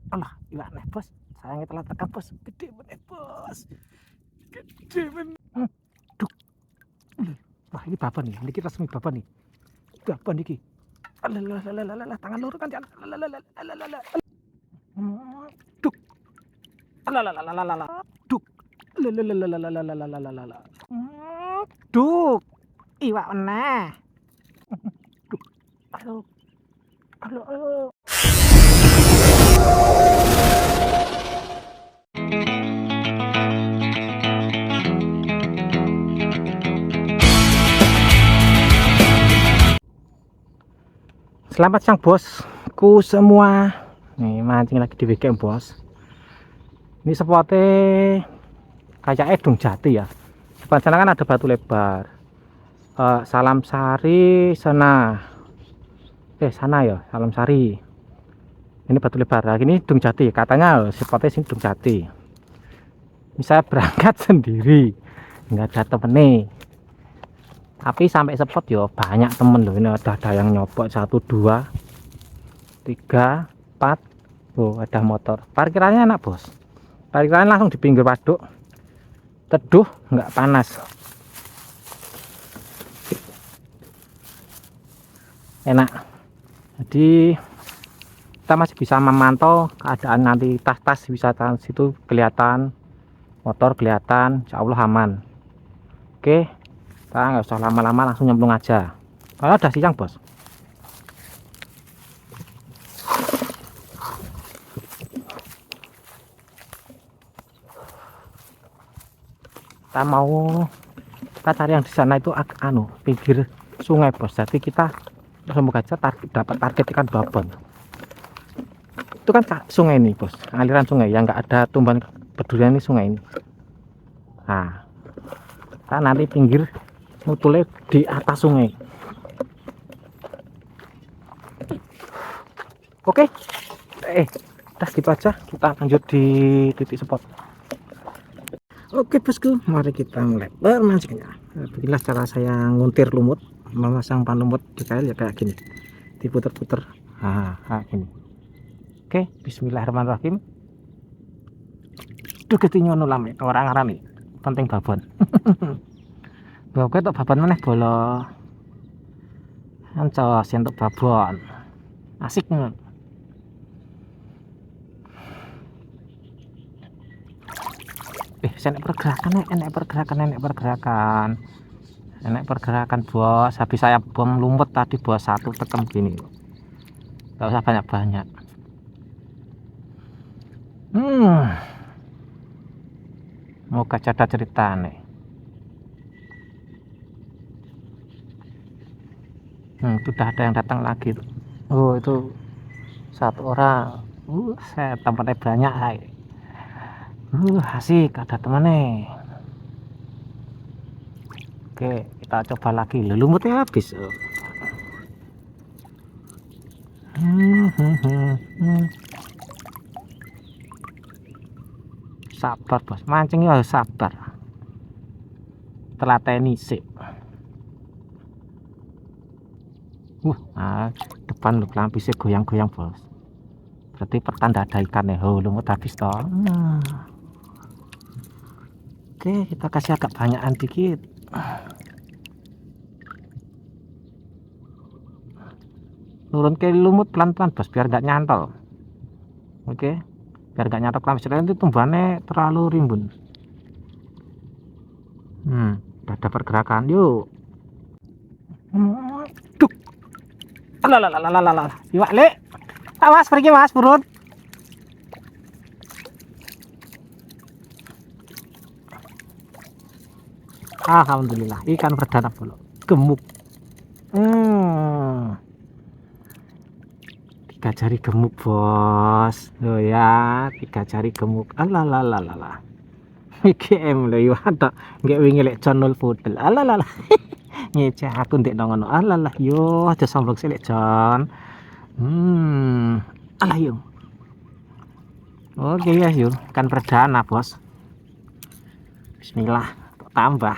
Alah, iwak nih bos. Sayangnya telah tangkap bos. Gede bener bos. Gede bener. Duk. Wah ini baban nih. Ini resmi baban nih. Baban nih. Alah, tangan lurus kan. Alah. Duk. Alah. Duk. Alah. Duk. Iwak meneh. Duk. Aduh. Aduh. Selamat siang bosku semua. Nih mancing lagi di weekend bos. Ini spotnya kayak Edung Jati ya. Depan sana kan ada batu lebar. Salam Sari sana. Sana ya, Salam Sari. Ini batu lebar. Nah, ini Dung Jati. Katanya spotnya sini Dung Jati. Ini saya berangkat sendiri. Nggak ada temen nih. Tapi sampai spot ya banyak temen loh. Ini ada yang nyopot 1, 2, 3, 4. Oh, ada motor. Parkirannya enak bos. Parkirannya langsung di pinggir waduk. Teduh, nggak panas. Enak. Jadi kita masih bisa memantau keadaan nanti tas-tas wisata situ kelihatan, motor kelihatan, insya Allah aman. Oke, kita nggak usah lama-lama, langsung nyemplung aja. Kalau udah siang bos. Kita cari yang di sana itu pinggir sungai bos. Jadi kita semoga aja dapat target ikan babon. Itu kan sungai ini bos, aliran sungai yang nggak ada tumbuhan berdurian, ini sungai ini. Nah, kita nanti pinggir mutulnya di atas sungai. Oke, udah gitu aja, kita lanjut di titik spot. Oke bosku, mari kita mulai bermancingnya. Beginilah cara saya nguntir lumut, memasang pan lumut di kail ya kayak gini, diputer-puter. Kayak gini. Oke, bismillahirrahmanirrahim. Duh ketinyo nulame orang arami penting babon. Oke, untuk babon meneh bolo. Ancos untuk babon. Asik nih. Enak pergerakan bos. Habis saya bom lumut tadi bos, satu tekem gini. Gak usah banyak-banyak. Moga ada cerita nih. Sudah ada yang datang lagi tuh. Oh itu satu orang. Saya tempatnya banyak. Asik ada temannya. Oke, kita coba lagi. Lumutnya habis. Sabar bos, mancingnya harus sabar. Telateni sih. Depan lampisnya goyang-goyang bos. Berarti pertanda ada ikan ya. Lumut habis toh. Oke, kita kasih agak banyakan dikit. Turun ke lumut pelan-pelan bos, biar nggak nyantol. Oke, biar nggak nyantol lampis itu tumbuhannya terlalu rimbun. Udah ada pergerakan, yuk. Duk. Alah. Iwak le. Awas pergi mas, burun. Alhamdulillah, ikan perdana bolo. Gemuk. 3 jari gemuk bos. Oh ya, 3 jari gemuk. Alah. Iki em lho iwak tok. Nggak wingi lek channel pudel. Alah. Ngeceh aku ndek ngono. Alah yo aja sombong sih lek Jon. Alah yo. Oke ya yuk, ikan perdana bos. Bismillah, tambah.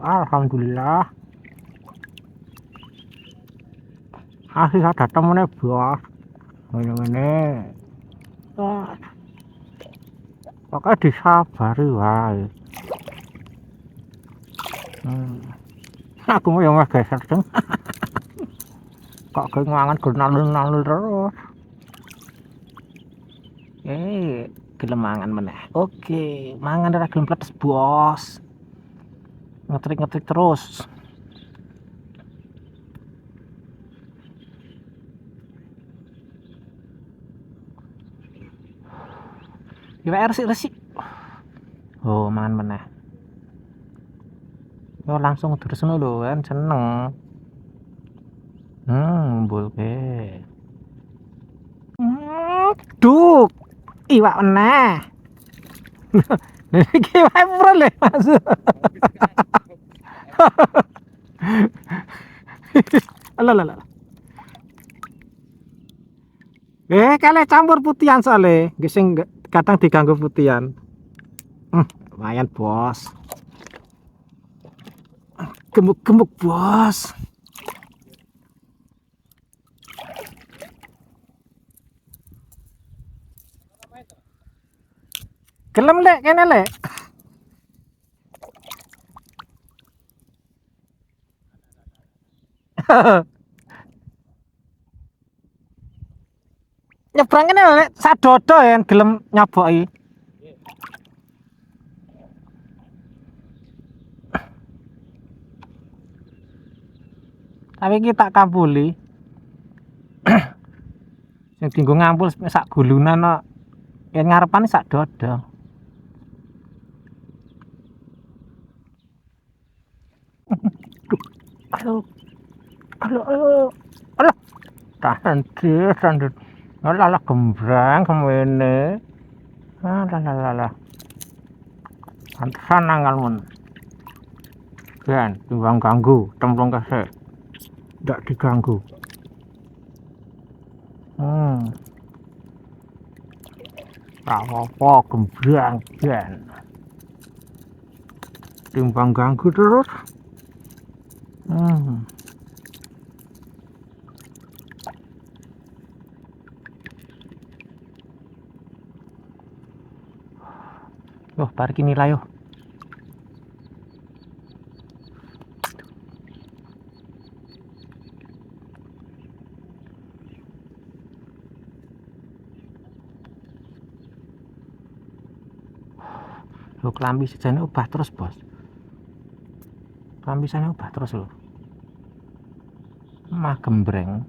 Alhamdulillah. Asih ada temennya bos. Ngene-ngene. Wah, pokoknya disabari wae. Aku mau yang geser dong. Kok kengangan nalur terus. Gelem mangan meneh. Oke, mangan ora gelem pletes, bos. Ngetrik-ngetrik terus. Ya resik-resik. Oh, mangan meneh. Yo langsung terus ngono lho kan seneng. Mbulke. Duk. Iwak meneh. Iki wae pura le, Mas. Alah. Kale campur putihan soalnya, sing kadang diganggu putihan. Lumayan, bos. Gemuk-gemuk, bos. Gelem lek kene lek. Nyebrang kene lek sadodo ya gelem nyoboki. Tapi iki tak kampuli. Sing dienggo ngampul sak gulunan kok. Yen ngarepan sak dodo. Aduh. Tahan. Alah gembrang kemene. Alah. Pantesan nanggalmun. Kan, timbang ganggu, templung kesek. Ndak diganggu. Apa gembrang kan. Timbang ganggu terus. Bar kini lah yo. Lo kelambi sejane obah terus, bos. Kelambi sana obah terus lo. Mah gembreng.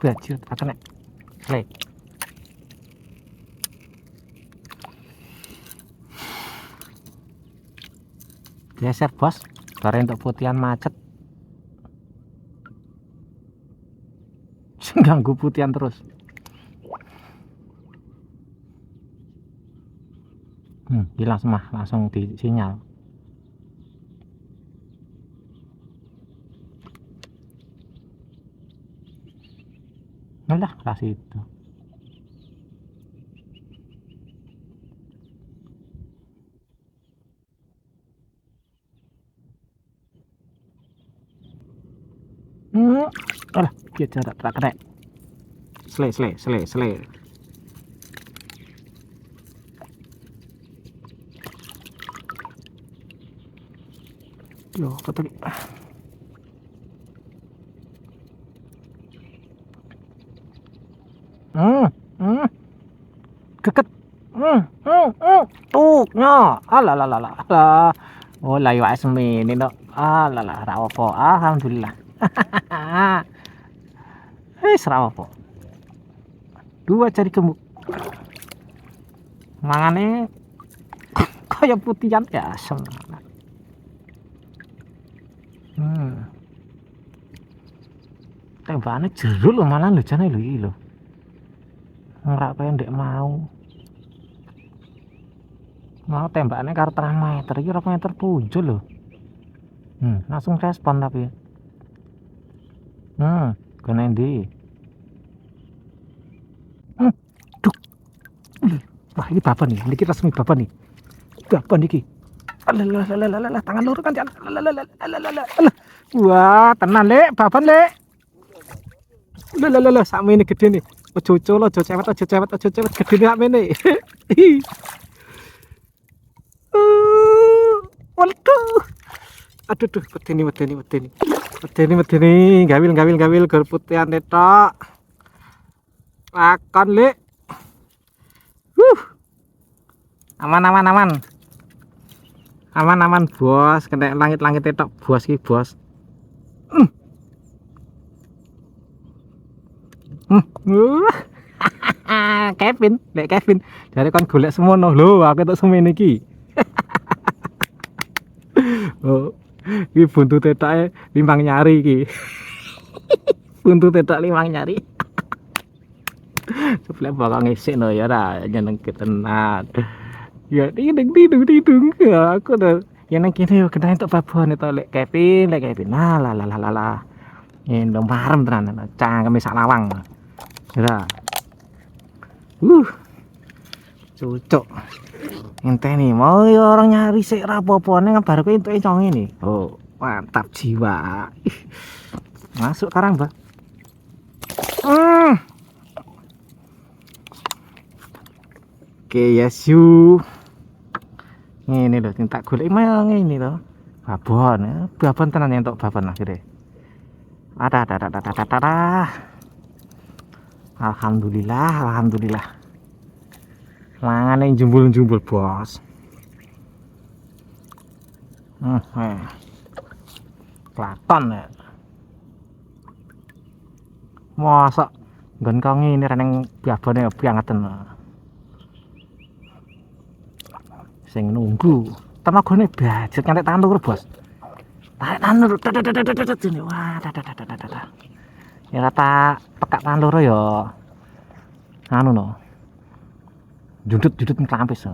Bajir tak kena. Slay. Geser, bos. Bareng untuk putihan macet. Ganggu putihan terus. Hilang semua, langsung di sinyal. Udah kasih itu. Alah, dia cara tak kena. Slay. Yo, kata deket tuknya alah Oh lah yo semene tok. Ah lah lah ra apa. Alhamdulillah. Ra apa. Dua jari gemuk. Mangane kaya putihan ya asem. Tembakane jeruk lho malah lho jane lho iki lho. Ora pendek mau. Mau tembakane karo 3 meter iki 2 meter punjul lho. Langsung respon tapi. Kene ndi? Duh. Wah, ini baban nih. Niki resmi baban nih. Baban niki. Alah, tangan loro kan. Alah. Wah, tenan, Lek. Baban, Lek. Alah, sakmene gede nih. Ojo colo, ojo cewet. Gede nih sakmene. Waduh. Aduh, medeni. Gawil gor putihan tok. Lakon, Lek. Aman. Aman, bos. Kena langit tok, bos ki, bos. Kevin. Dari kon golek semono lho, aku tok semene iki. Oh, iki buntut etoke limbang nyari iki. Buntut etok limbang nyari. Sebelah bakal ngisik no ya ra nyenengke tenan. Ya tidung ya aku udah ya nang kene yo kena entuk babon itu Lek Kevin. Lah. Endong parem tenan cangkeme sak lawang. Ya. Cucuk. Ngenteni mau ya orang nyari sik ra apa-apane baru kowe entuke cong ini. Oh, mantap jiwa. Masuk karang, Mbak. Oke, yes you. Ini loh, tak golek mah ngene lho. Babon tenan entuk babon akhire. Ada. Alhamdulillah. Mangane jumbul, bos. Klaton ya. Mosok nggon kok ngene ra ning babone bangetan. Sing nunggu temagane budget ngantek tandur, bos. Tarik tandur. Wah, ya rata pekak tandur ya. Anu no. Jundut klampis.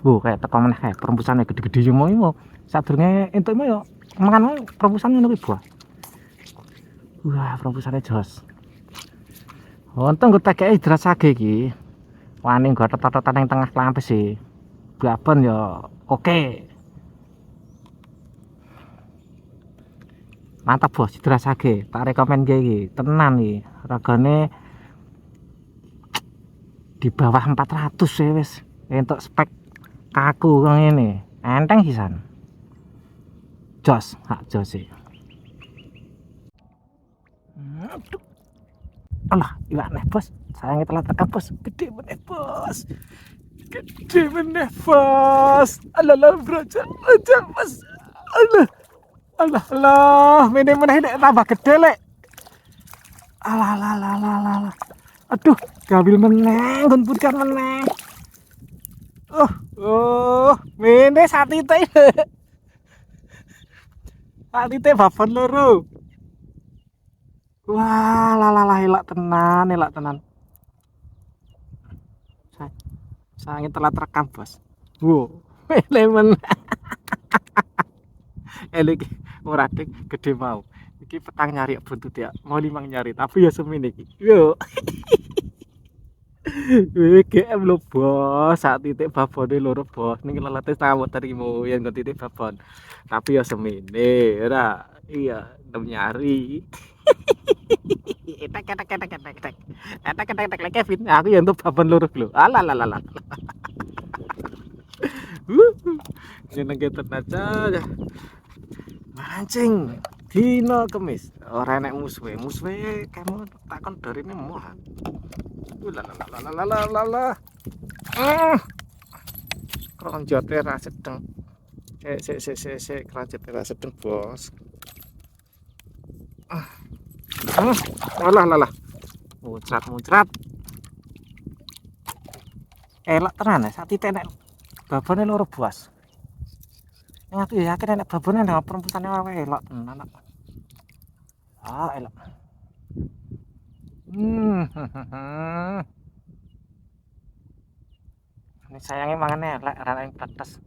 Kayak teko meneh kae perembusane gede-gede yo mau sadurunge entuk yo mangan perembusan ngono kuwi, bos. Wah, perembusane jos. Untung gue tekeke hidrat sage iki. Wani nggo tetot-tetot ning tengah klampis sih. Babon ya oke. Mantap, bos, dirasake. Tak rekomen iki. Tenan iki. Regane di bawah 400 ya wis. Entuk spek kaku kok ngene. Enteng sisan. Jos, hak jos sih. Alah, iwak neh, bos. Sayangnya telah tekan, bos. Gede meneh, bos. Alah, brojol, bos. Alah, meneh nek tambah gede, Lek. Alah. Aduh, gabil meneh, nggon putihan meneh. Meneh satite. Satite babon loro. Wah, elak tenan. Saya telah terekam, bos. Wow, lemon. Iki ora dik gede mau. Iki petang nyari buntut ya. Mau 5 nyari, tapi ya semene iki. Yo. GM lho, bos. Sak titik babone loro, bos. Ning lelete tamu terimo yang nggon titik babon. Tapi ya semene, ora. Iya, nem nyari. Tek Kevin. Aku ya untuk babon loro lho. Alah. Jenenge tenan aja. Mancing dino Kemis. Ora enek musuhe kamu takon darine muah. Lah. Kronjote ra sedeng. Kerajat sedang bos. Alah. Muncrat. Elok tenan ya, sak titik nek babone loro bos. Nek aku ya yakin nek babone nang perebutannya wae elok tenan. Elok. Ini sayangnya mangannya elek rada yang pedes.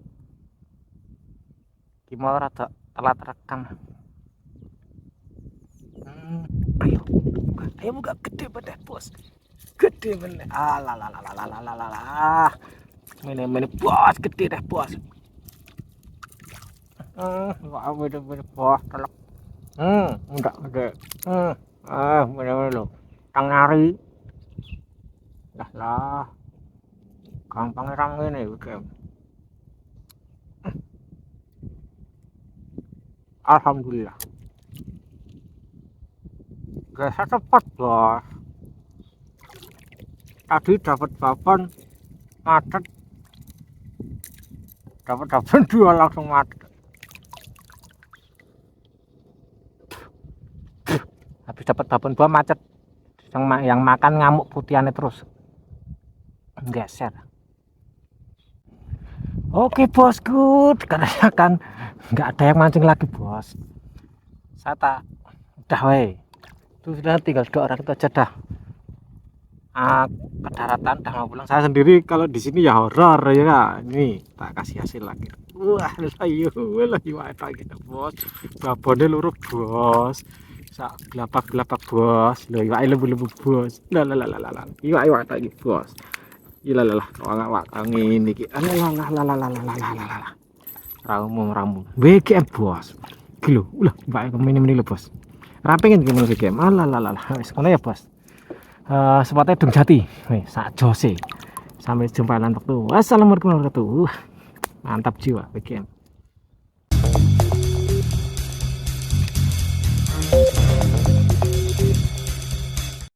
Gimana rada telat rekam. Ayo buka gede bener bos. Gede bener. Ini bos gede deh bos. Wah bener bos telak. Enggak gede. Bener lo. Tang nyari. Lah. Gampang orang ini game. Alhamdulillah. Gak cepat bos. Tadi dapat babon macet. Dapat dua langsung macet. Habis dapat babon dua macet. Yang makan ngamuk putihannya terus. Geser. Oke bosku, karena kan nggak ada yang mancing lagi bos. Saya tak udah weh. Itu sudah tinggal 2 orang itu aja dah. Ke daratan dah mau pulang. Saya sendiri kalau di sini ya horor ya. Ini tak kasih hasil lagi. Wah, layu lagi bos. Babonnya luruk bos. Sak gelapak bos. Loh, iwake lembu bos. Lah. Iwak lagi bos. Ilalah wak angin iki. Lah. Ramu. WGM bos. Iki lho, ulah mbak kemene lho bos. Ra pengen gimana WGM. Wis ngono ya bos. Sepatnya Dung Jati. Wis sak jose. Sampai jumpa lain waktu. Wassalamualaikum warahmatullahi wabarakatuh. Mantap jiwa WGM.